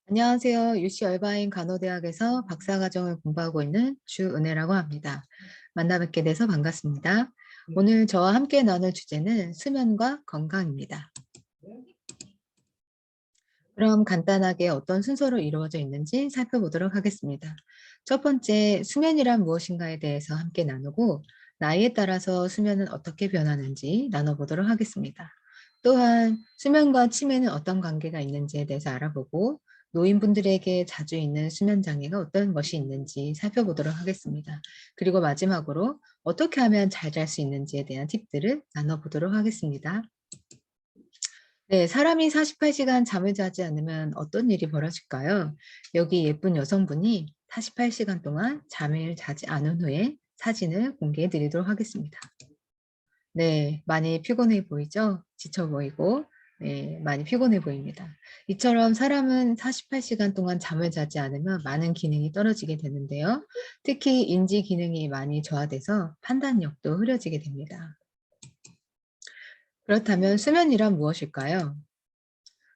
안녕하세요. UC 얼바인 간호대학에서 박사과정을 공부하고 있는 주은혜라고 합니다. 만나 뵙게 돼서 반갑습니다. 오늘 저와 함께 나눌 주제는 수면과 건강입니다. 그럼 간단하게 어떤 순서로 이루어져 있는지 살펴보도록 하겠습니다. 첫 번째, 수면이란 무엇인가에 대해서 함께 나누고 나이에 따라서 수면은 어떻게 변하는지 나눠보도록 하겠습니다. 또한 수면과 치매는 어떤 관계가 있는지에 대해서 알아보고 노인분들에게 자주 있는 수면 장애가 어떤 것이 있는지 살펴보도록 하겠습니다. 그리고 마지막으로 어떻게 하면 잘 잘 수 있는지에 대한 팁들을 나눠보도록 하겠습니다. 네, 사람이 48시간 잠을 자지 않으면 어떤 일이 벌어질까요? 여기 예쁜 여성분이 48시간 동안 잠을 자지 않은 후에 사진을 공개해 드리도록 하겠습니다. 네, 많이 피곤해 보이죠? 지쳐 보이고, 네, 많이 피곤해 보입니다. 이처럼 사람은 48시간 동안 잠을 자지 않으면 많은 기능이 떨어지게 되는데요. 특히 인지 기능이 많이 저하돼서 판단력도 흐려지게 됩니다. 그렇다면 수면이란 무엇일까요?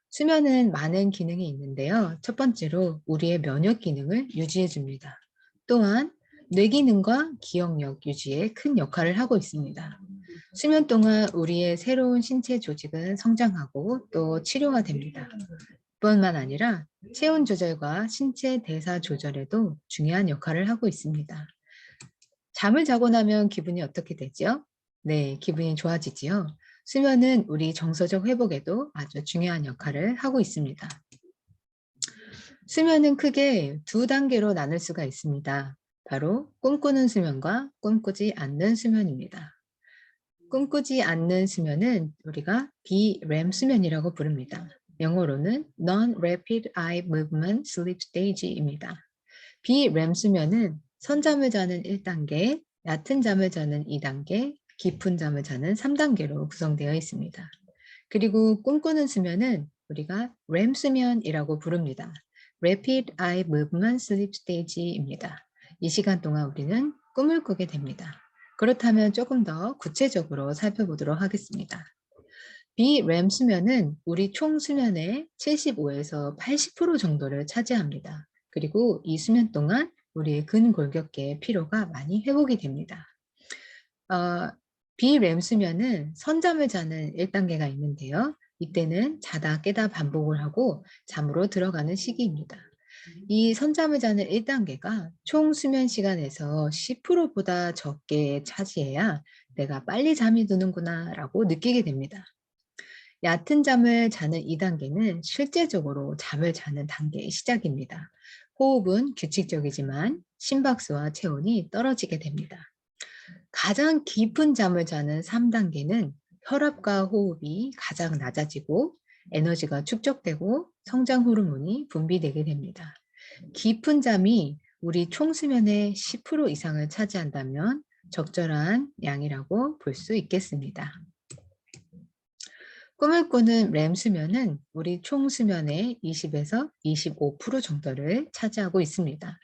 수면은 많은 기능이 있는데요. 첫 번째로 우리의 면역 기능을 유지해 줍니다. 또한 뇌 기능과 기억력 유지에 큰 역할을 하고 있습니다. 수면 동안 우리의 새로운 신체 조직은 성장하고 또 치료가 됩니다. 뿐만 아니라 체온 조절과 신체 대사 조절에도 중요한 역할을 하고 있습니다. 잠을 자고 나면 기분이 어떻게 되죠? 네, 기분이 좋아지지요. 수면은 우리 정서적 회복에도 아주 중요한 역할을 하고 있습니다. 수면은 크게 두 단계로 나눌 수가 있습니다. 바로 꿈꾸는 수면과 꿈꾸지 않는 수면입니다. 꿈꾸지 않는 수면은 우리가 비렘 수면이라고 부릅니다. 영어로는 Non-Rapid Eye Movement Sleep Stage입니다. 비렘 수면은 선잠을 자는 1단계, 얕은 잠을 자는 2단계, 깊은 잠을 자는 3단계로 구성되어 있습니다. 그리고 꿈꾸는 수면은 우리가 렘 수면이라고 부릅니다. Rapid Eye Movement Sleep Stage입니다. 이 시간 동안 우리는 꿈을 꾸게 됩니다. 그렇다면 조금 더 구체적으로 살펴보도록 하겠습니다. 비렘 수면은 우리 총 수면의 75에서 80% 정도를 차지합니다. 그리고 이 수면 동안 우리의 근골격계의 피로가 많이 회복이 됩니다. 어, 비렘 수면은 선잠을 자는 1단계가 있는데요. 이때는 자다 깨다 반복을 하고 잠으로 들어가는 시기입니다. 이 선잠을 자는 1단계가 총 수면 시간에서 10%보다 적게 차지해야 내가 빨리 잠이 드는구나 라고 느끼게 됩니다. 얕은 잠을 자는 2단계는 실제적으로 잠을 자는 단계의 시작입니다. 호흡은 규칙적이지만 심박수와 체온이 떨어지게 됩니다. 가장 깊은 잠을 자는 3단계는 혈압과 호흡이 가장 낮아지고 에너지가 축적되고 성장 호르몬이 분비되게 됩니다. 깊은 잠이 우리 총 수면의 10% 이상을 차지한다면 적절한 양이라고 볼 수 있겠습니다. 꿈을 꾸는 렘 수면은 우리 총 수면의 20에서 25% 정도를 차지하고 있습니다.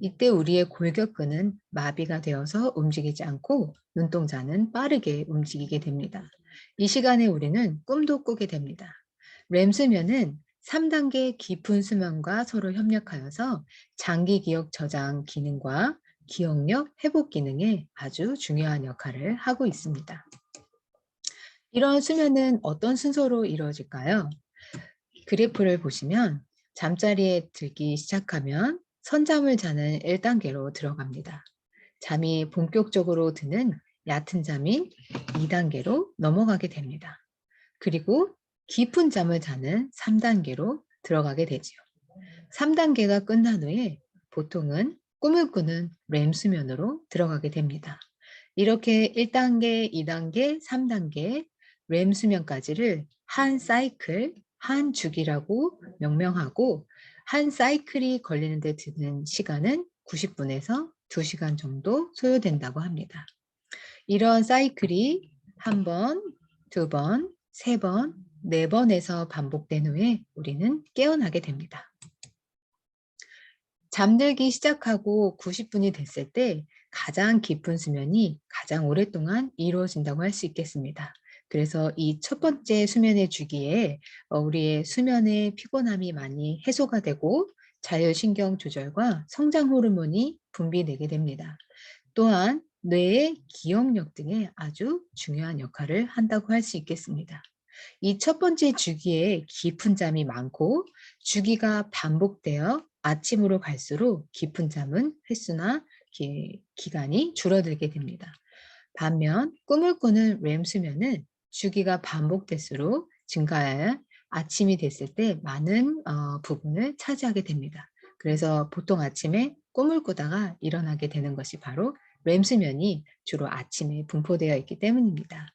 이때 우리의 골격근은 마비가 되어서 움직이지 않고 눈동자는 빠르게 움직이게 됩니다. 이 시간에 우리는 꿈도 꾸게 됩니다. 렘 수면은 3단계 깊은 수면과 서로 협력하여서 장기 기억 저장 기능과 기억력 회복 기능에 아주 중요한 역할을 하고 있습니다. 이런 수면은 어떤 순서로 이루어질까요? 그래프를 보시면 잠자리에 들기 시작하면 선잠을 자는 1단계로 들어갑니다. 잠이 본격적으로 드는 얕은 잠인 2단계로 넘어가게 됩니다. 그리고 깊은 잠을 자는 3단계로 들어가게 되지요. 3단계가 끝난 후에 보통은 꿈을 꾸는 렘 수면으로 들어가게 됩니다. 이렇게 1단계, 2단계, 3단계 렘 수면까지를 한 사이클, 한 주기라고 명명하고 한 사이클이 걸리는데 드는 시간은 90분에서 2시간 정도 소요된다고 합니다. 이런 사이클이 한 번, 두 번, 세 번, 네 번에서 반복된 후에 우리는 깨어나게 됩니다. 잠들기 시작하고 90분이 됐을 때 가장 깊은 수면이 가장 오랫동안 이루어진다고 할 수 있겠습니다. 그래서 이 첫 번째 수면의 주기에 우리의 수면의 피곤함이 많이 해소가 되고 자율신경 조절과 성장 호르몬이 분비되게 됩니다. 또한 뇌의 기억력 등에 아주 중요한 역할을 한다고 할 수 있겠습니다. 이 첫 번째 주기에 깊은 잠이 많고 주기가 반복되어 아침으로 갈수록 깊은 잠은 횟수나 기간이 줄어들게 됩니다. 반면 꿈을 꾸는 렘 수면은 주기가 반복될수록 증가하여 아침이 됐을 때 많은 부분을 차지하게 됩니다. 그래서 보통 아침에 꿈을 꾸다가 일어나게 되는 것이 바로 렘 수면이 주로 아침에 분포되어 있기 때문입니다.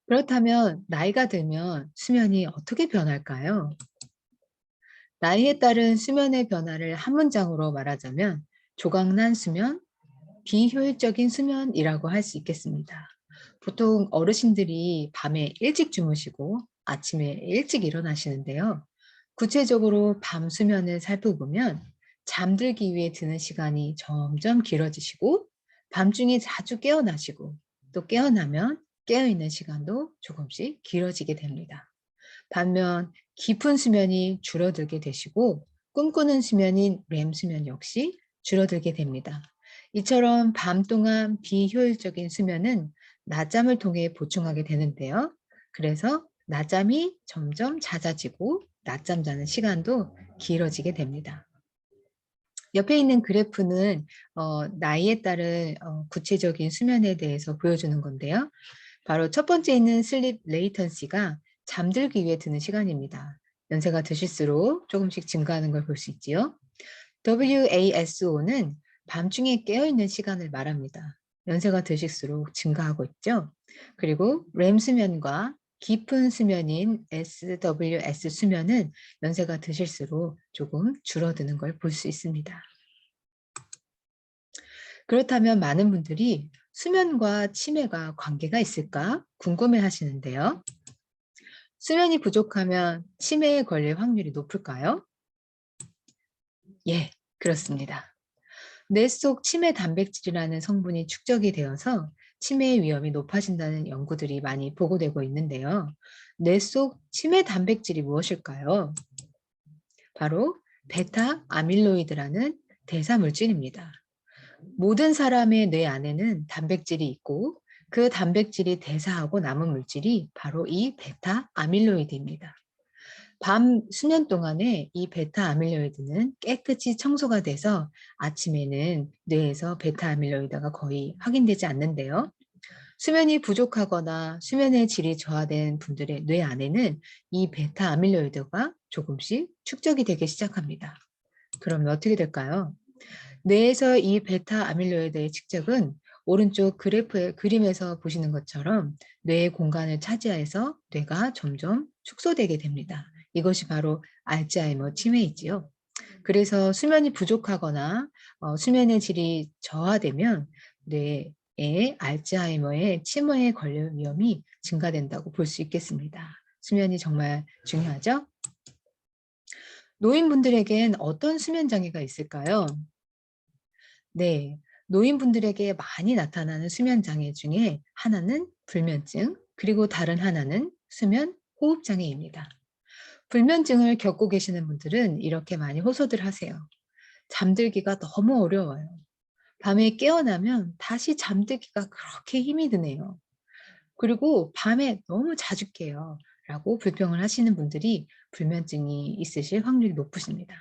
그렇다면 나이가 들면 수면이 어떻게 변할까요? 나이에 따른 수면의 변화를 한 문장으로 말하자면 조각난 수면, 비효율적인 수면이라고 할 수 있겠습니다. 보통 어르신들이 밤에 일찍 주무시고 아침에 일찍 일어나시는데요. 구체적으로 밤 수면을 살펴보면 잠들기 위해 드는 시간이 점점 길어지시고 밤중에 자주 깨어나시고 또 깨어나면 깨어있는 시간도 조금씩 길어지게 됩니다. 반면 깊은 수면이 줄어들게 되시고 꿈꾸는 수면인 렘 수면 역시 줄어들게 됩니다. 이처럼 밤 동안 비효율적인 수면은 낮잠을 통해 보충하게 되는데요. 그래서 낮잠이 점점 잦아지고 낮잠 자는 시간도 길어지게 됩니다. 옆에 있는 그래프는 나이에 따른 구체적인 수면에 대해서 보여주는 건데요. 바로 첫 번째 있는 슬립 레이턴시가 잠들기 위해 드는 시간입니다. 연세가 드실수록 조금씩 증가하는 걸 볼 수 있지요. WASO는 밤중에 깨어있는 시간을 말합니다. 연세가 드실수록 증가하고 있죠. 그리고 렘 수면과 깊은 수면인 SWS 수면은 연세가 드실수록 조금 줄어드는 걸 볼 수 있습니다. 그렇다면 많은 분들이 수면과 치매가 관계가 있을까 궁금해 하시는데요. 수면이 부족하면 치매에 걸릴 확률이 높을까요? 예, 그렇습니다. 뇌 속 치매 단백질이라는 성분이 축적이 되어서 치매의 위험이 높아진다는 연구들이 많이 보고되고 있는데요. 뇌 속 치매 단백질이 무엇일까요? 바로 베타 아밀로이드라는 대사 물질입니다. 모든 사람의 뇌 안에는 단백질이 있고 그 단백질이 대사하고 남은 물질이 바로 이 베타 아밀로이드입니다. 밤 수면 동안에 이 베타 아밀로이드는 깨끗이 청소가 돼서 아침에는 뇌에서 베타 아밀로이드가 거의 확인되지 않는데요. 수면이 부족하거나 수면의 질이 저하된 분들의 뇌 안에는 이 베타 아밀로이드가 조금씩 축적이 되기 시작합니다. 그러면 어떻게 될까요? 뇌에서 이 베타 아밀로이드의 축적은 오른쪽 그래프의 그림에서 보시는 것처럼 뇌의 공간을 차지해서 뇌가 점점 축소되게 됩니다. 이것이 바로 알츠하이머 치매이지요. 그래서 수면이 부족하거나 수면의 질이 저하되면 뇌의 알츠하이머의 치매에 걸릴 위험이 증가된다고 볼 수 있겠습니다. 수면이 정말 중요하죠? 노인분들에겐 어떤 수면 장애가 있을까요? 네, 노인분들에게 많이 나타나는 수면 장애 중에 하나는 불면증, 그리고 다른 하나는 수면 호흡 장애입니다. 불면증을 겪고 계시는 분들은 이렇게 많이 호소들 하세요. 잠들기가 너무 어려워요. 밤에 깨어나면 다시 잠들기가 그렇게 힘이 드네요. 그리고 밤에 너무 자주 깨요. 라고 불평을 하시는 분들이 불면증이 있으실 확률이 높으십니다.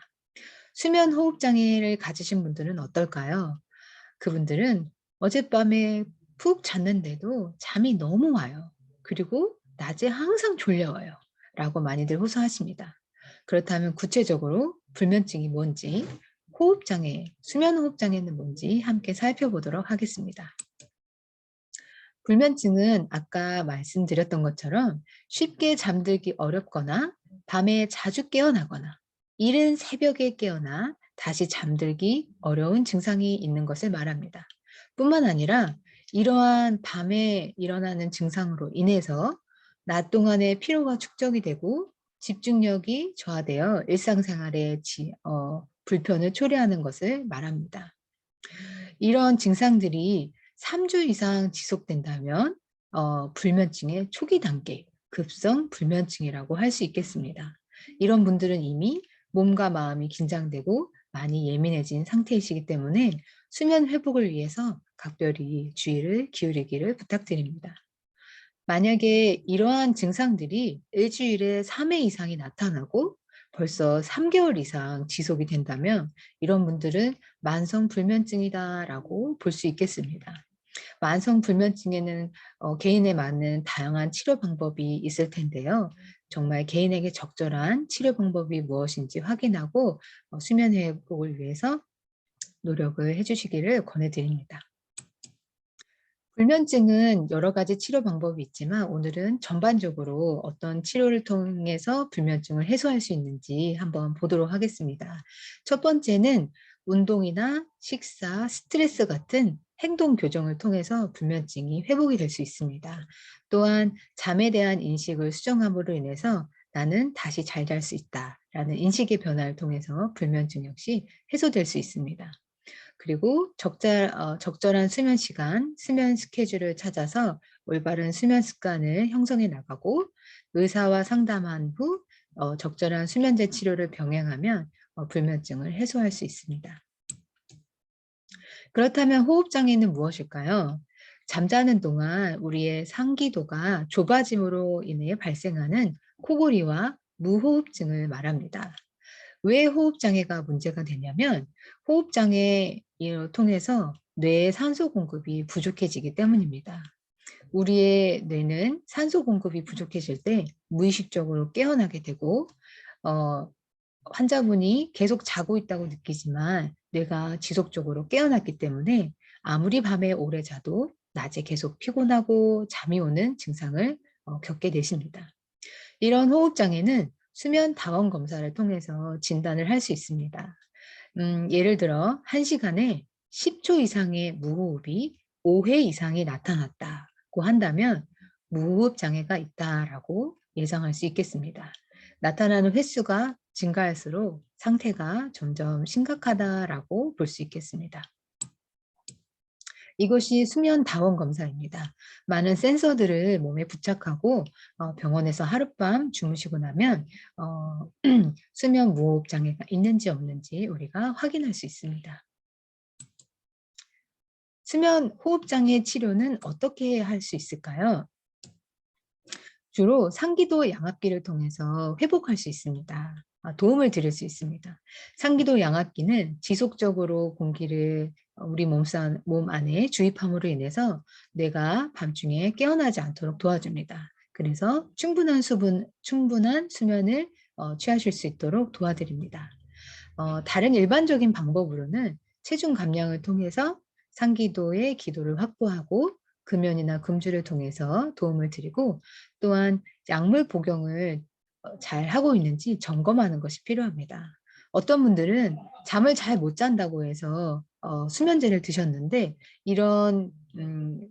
수면 호흡 장애를 가지신 분들은 어떨까요? 그분들은 어젯밤에 푹 잤는데도 잠이 너무 와요. 그리고 낮에 항상 졸려워요. 라고 많이들 호소하십니다. 그렇다면 구체적으로 불면증이 뭔지, 호흡장애, 수면 호흡장애는 뭔지 함께 살펴보도록 하겠습니다. 불면증은 아까 말씀드렸던 것처럼 쉽게 잠들기 어렵거나 밤에 자주 깨어나거나 이른 새벽에 깨어나 다시 잠들기 어려운 증상이 있는 것을 말합니다. 뿐만 아니라 이러한 밤에 일어나는 증상으로 인해서 낮 동안의 피로가 축적이 되고 집중력이 저하되어 일상생활에 불편을 초래하는 것을 말합니다. 이런 증상들이 3주 이상 지속된다면 불면증의 초기 단계, 급성 불면증이라고 할 수 있겠습니다. 이런 분들은 이미 몸과 마음이 긴장되고 많이 예민해진 상태이시기 때문에 수면 회복을 위해서 각별히 주의를 기울이기를 부탁드립니다. 만약에 이러한 증상들이 일주일에 3회 이상이 나타나고 벌써 3개월 이상 지속이 된다면 이런 분들은 만성 불면증이다라고 볼 수 있겠습니다. 만성 불면증에는 개인에 맞는 다양한 치료 방법이 있을 텐데요. 정말 개인에게 적절한 치료 방법이 무엇인지 확인하고 수면 회복을 위해서 노력을 해 주시기를 권해 드립니다. 불면증은 여러 가지 치료 방법이 있지만 오늘은 전반적으로 어떤 치료를 통해서 불면증을 해소할 수 있는지 한번 보도록 하겠습니다. 첫 번째는 운동이나 식사, 스트레스 같은 행동 교정을 통해서 불면증이 회복이 될 수 있습니다. 또한 잠에 대한 인식을 수정함으로 인해서 나는 다시 잘 잘 수 있다라는 인식의 변화를 통해서 불면증 역시 해소될 수 있습니다. 그리고 적절한 수면 시간, 수면 스케줄을 찾아서 올바른 수면 습관을 형성해 나가고 의사와 상담한 후 적절한 수면제 치료를 병행하면 불면증을 해소할 수 있습니다. 그렇다면 호흡 장애는 무엇일까요? 잠자는 동안 우리의 상기도가 좁아짐으로 인해 발생하는 코골이와 무호흡증을 말합니다. 왜 호흡 장애가 문제가 되냐면 호흡 장애를 통해서 뇌의 산소 공급이 부족해지기 때문입니다. 우리의 뇌는 산소 공급이 부족해질 때 무의식적으로 깨어나게 되고 어 환자분이 계속 자고 있다고 느끼지만 뇌가 지속적으로 깨어났기 때문에 아무리 밤에 오래 자도 낮에 계속 피곤하고 잠이 오는 증상을 겪게 되십니다. 이런 호흡 장애는 수면 다원 검사를 통해서 진단을 할 수 있습니다. 예를 들어 1시간에 10초 이상의 무호흡이 5회 이상이 나타났다고 한다면 무호흡 장애가 있다라고 예상할 수 있겠습니다. 나타나는 횟수가 증가할수록 상태가 점점 심각하다라고 볼 수 있겠습니다. 이것이 수면 다원 검사입니다. 많은 센서들을 몸에 부착하고 병원에서 하룻밤 주무시고 나면 수면 무호흡 장애가 있는지 없는지 우리가 확인할 수 있습니다. 수면 호흡 장애 치료는 어떻게 할 수 있을까요? 주로 상기도 양압기를 통해서 회복할 수 있습니다. 도움을 드릴 수 있습니다. 상기도 양압기는 지속적으로 공기를 우리 몸 안에 주입함으로 인해서 뇌가 밤중에 깨어나지 않도록 도와줍니다. 그래서 충분한 수면을 취하실 수 있도록 도와드립니다. 다른 일반적인 방법으로는 체중 감량을 통해서 상기도의 기도를 확보하고 금연이나 금주를 통해서 도움을 드리고 또한 약물 복용을 잘 하고 있는지 점검하는 것이 필요합니다. 어떤 분들은 잠을 잘 못 잔다고 해서 수면제를 드셨는데 이런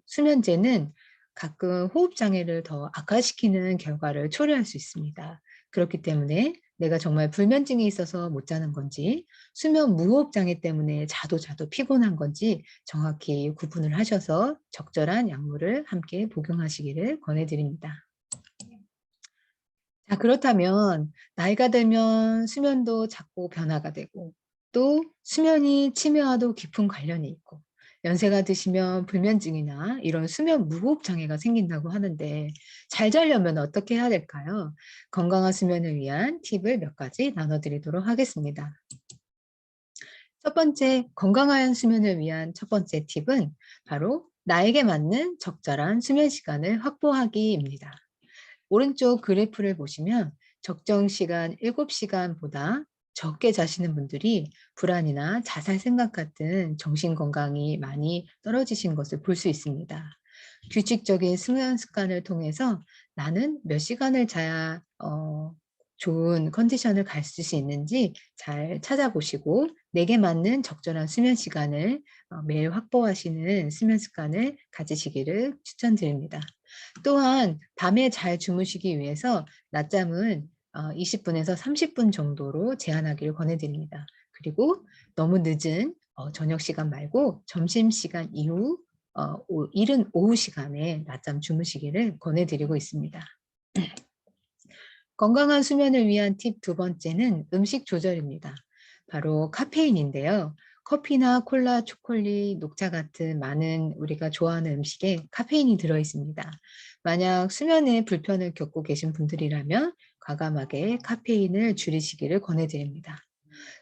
수면제는 가끔 호흡 장애를 더 악화시키는 결과를 초래할 수 있습니다. 그렇기 때문에 내가 정말 불면증이 있어서 못 자는 건지 수면 무호흡 장애 때문에 자도 피곤한 건지 정확히 구분을 하셔서 적절한 약물을 함께 복용하시기를 권해드립니다. 자, 그렇다면 나이가 들면 수면도 자꾸 변화가 되고 또 수면이 치매와도 깊은 관련이 있고 연세가 드시면 불면증이나 이런 수면 무호흡 장애가 생긴다고 하는데 잘 자려면 어떻게 해야 될까요? 건강한 수면을 위한 팁을 몇 가지 나눠드리도록 하겠습니다. 첫 번째, 건강한 수면을 위한 첫 번째 팁은 바로 나에게 맞는 적절한 수면 시간을 확보하기입니다. 오른쪽 그래프를 보시면 적정 시간 7시간보다 적게 자시는 분들이 불안이나 자살 생각 같은 정신 건강이 많이 떨어지신 것을 볼 수 있습니다. 규칙적인 수면 습관을 통해서 나는 몇 시간을 자야 좋은 컨디션을 갈 수 있는지 잘 찾아보시고 내게 맞는 적절한 수면 시간을 매일 확보하시는 수면 습관을 가지시기를 추천드립니다. 또한 밤에 잘 주무시기 위해서 낮잠은 20분에서 30분 정도로 제한하기를 권해드립니다. 그리고 너무 늦은 저녁 시간 말고 점심시간 이후 이른 오후 시간에 낮잠 주무시기를 권해드리고 있습니다. 건강한 수면을 위한 팁 두 번째는 음식 조절입니다. 바로 카페인인데요. 커피나 콜라, 초콜릿, 녹차 같은 많은 우리가 좋아하는 음식에 카페인이 들어 있습니다. 만약 수면에 불편을 겪고 계신 분들이라면 과감하게 카페인을 줄이시기를 권해드립니다.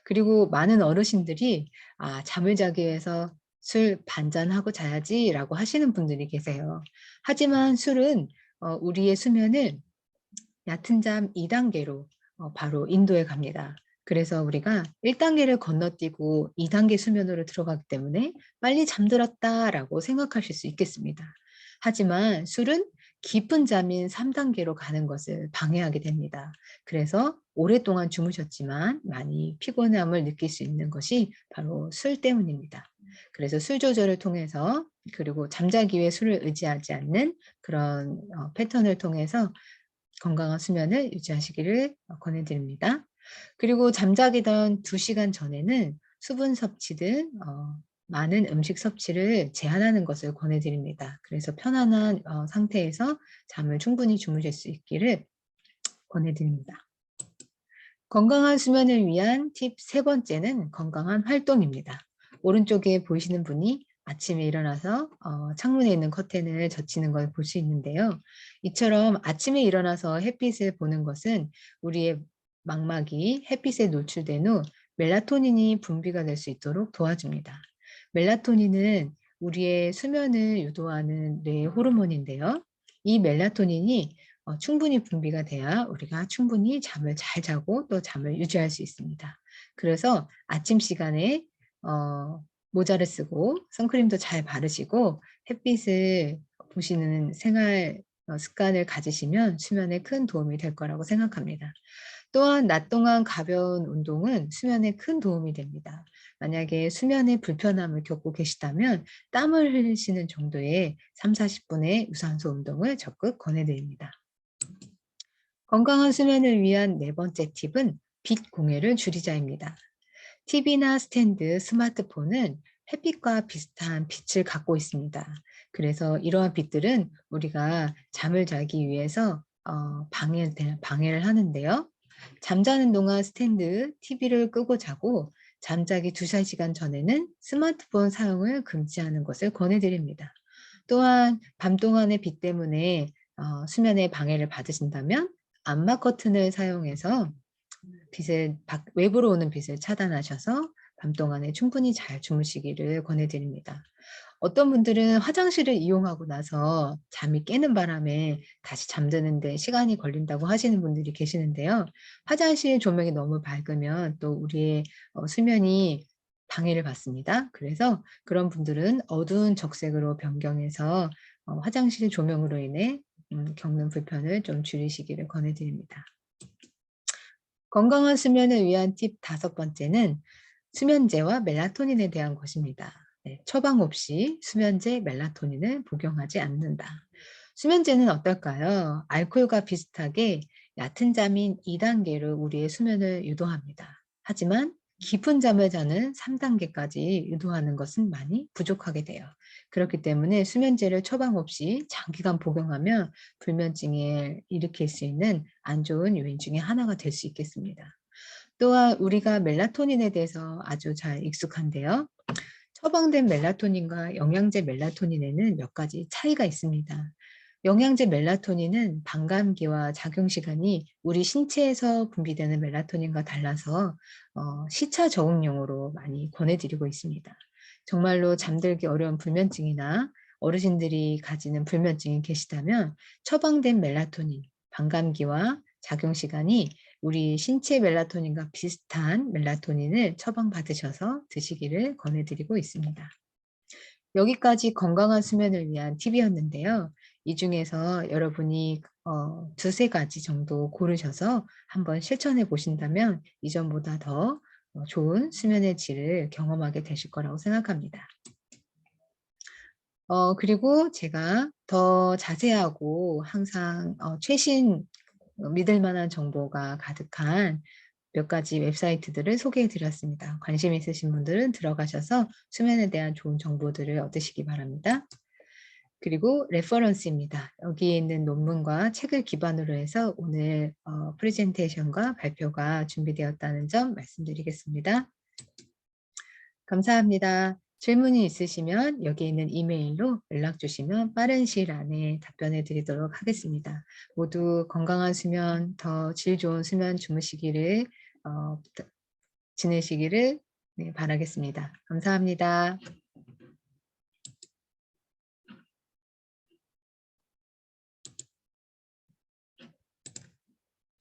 그리고 많은 어르신들이 잠을 자기 위해서 술 반잔하고 자야지라고 하시는 분들이 계세요. 하지만 술은 우리의 수면을 얕은 잠 2단계로 바로 인도해 갑니다. 그래서 우리가 1단계를 건너뛰고 2단계 수면으로 들어가기 때문에 빨리 잠들었다라고 생각하실 수 있겠습니다. 하지만 술은 깊은 잠인 3단계로 가는 것을 방해하게 됩니다. 그래서 오랫동안 주무셨지만 많이 피곤함을 느낄 수 있는 것이 바로 술 때문입니다. 그래서 술 조절을 통해서 그리고 잠자기 위해 술을 의지하지 않는 그런 패턴을 통해서 건강한 수면을 유지하시기를 권해드립니다. 그리고 잠자기 전 2시간 전에는 수분 섭취 등 많은 음식 섭취를 제한하는 것을 권해드립니다. 그래서 편안한 상태에서 잠을 충분히 주무실 수 있기를 권해드립니다. 건강한 수면을 위한 팁 세 번째는 건강한 활동입니다. 오른쪽에 보이시는 분이 아침에 일어나서 창문에 있는 커튼을 젖히는 걸 볼 수 있는데요. 이처럼 아침에 일어나서 햇빛을 보는 것은 우리의 망막이 햇빛에 노출된 후 멜라토닌이 분비가 될 수 있도록 도와줍니다. 멜라토닌은 우리의 수면을 유도하는 뇌의 호르몬인데요. 이 멜라토닌이 충분히 분비가 돼야 우리가 충분히 잠을 잘 자고 또 잠을 유지할 수 있습니다. 그래서 아침 시간에 모자를 쓰고 선크림도 잘 바르시고 햇빛을 보시는 생활 습관을 가지시면 수면에 큰 도움이 될 거라고 생각합니다. 또한 낮 동안 가벼운 운동은 수면에 큰 도움이 됩니다. 만약에 수면에 불편함을 겪고 계시다면 땀을 흘리시는 정도의 3-40분의 유산소 운동을 적극 권해드립니다. 건강한 수면을 위한 네 번째 팁은 빛 공해를 줄이자입니다. TV나 스탠드, 스마트폰은 햇빛과 비슷한 빛을 갖고 있습니다. 그래서 이러한 빛들은 우리가 잠을 자기 위해서 방해를 하는데요. 잠자는 동안 스탠드, TV를 끄고 자고 잠자기 2-3시간 전에는 스마트폰 사용을 금지하는 것을 권해드립니다. 또한 밤 동안의 빛 때문에 수면에 방해를 받으신다면 암막 커튼을 사용해서 외부로 오는 빛을 차단하셔서 밤 동안에 충분히 잘 주무시기를 권해드립니다. 어떤 분들은 화장실을 이용하고 나서 잠이 깨는 바람에 다시 잠드는데 시간이 걸린다고 하시는 분들이 계시는데요. 화장실 조명이 너무 밝으면 또 우리의 수면이 방해를 받습니다. 그래서 그런 분들은 어두운 적색으로 변경해서 화장실 조명으로 인해 겪는 불편을 좀 줄이시기를 권해드립니다. 건강한 수면을 위한 팁 5번째는 수면제와 멜라토닌에 대한 것입니다. 네, 처방 없이 수면제, 멜라토닌을 복용하지 않는다. 수면제는 어떨까요? 알코올과 비슷하게 얕은 잠인 2단계로 우리의 수면을 유도합니다. 하지만 깊은 잠을 자는 3단계까지 유도하는 것은 많이 부족하게 돼요. 그렇기 때문에 수면제를 처방 없이 장기간 복용하면 불면증을 일으킬 수 있는 안 좋은 요인 중에 하나가 될 수 있겠습니다. 또한 우리가 멜라토닌에 대해서 아주 잘 익숙한데요. 처방된 멜라토닌과 영양제 멜라토닌에는 몇 가지 차이가 있습니다. 영양제 멜라토닌은 반감기와 작용시간이 우리 신체에서 분비되는 멜라토닌과 달라서 시차 적응용으로 많이 권해드리고 있습니다. 정말로 잠들기 어려운 불면증이나 어르신들이 가지는 불면증이 계시다면 처방된 멜라토닌, 반감기와 작용시간이 우리 신체 멜라토닌과 비슷한 멜라토닌을 처방받으셔서 드시기를 권해드리고 있습니다. 여기까지 건강한 수면을 위한 팁이었는데요. 이 중에서 여러분이 2-3가지 정도 고르셔서 한번 실천해 보신다면 이전보다 더 좋은 수면의 질을 경험하게 되실 거라고 생각합니다. 그리고 제가 더 자세하고 항상 최신 믿을 만한 정보가 가득한 몇 가지 웹사이트들을 소개해 드렸습니다. 관심 있으신 분들은 들어가셔서 수면에 대한 좋은 정보들을 얻으시기 바랍니다. 그리고 레퍼런스입니다. 여기에 있는 논문과 책을 기반으로 해서 오늘 프레젠테이션과 발표가 준비되었다는 점 말씀드리겠습니다. 감사합니다. 질문이 있으시면 여기 있는 이메일로 연락 주시면 빠른 시일 안에 답변해 드리도록 하겠습니다. 모두 건강한 수면, 더 질 좋은 수면 주무시기를 지내시기를 바라겠습니다. 감사합니다.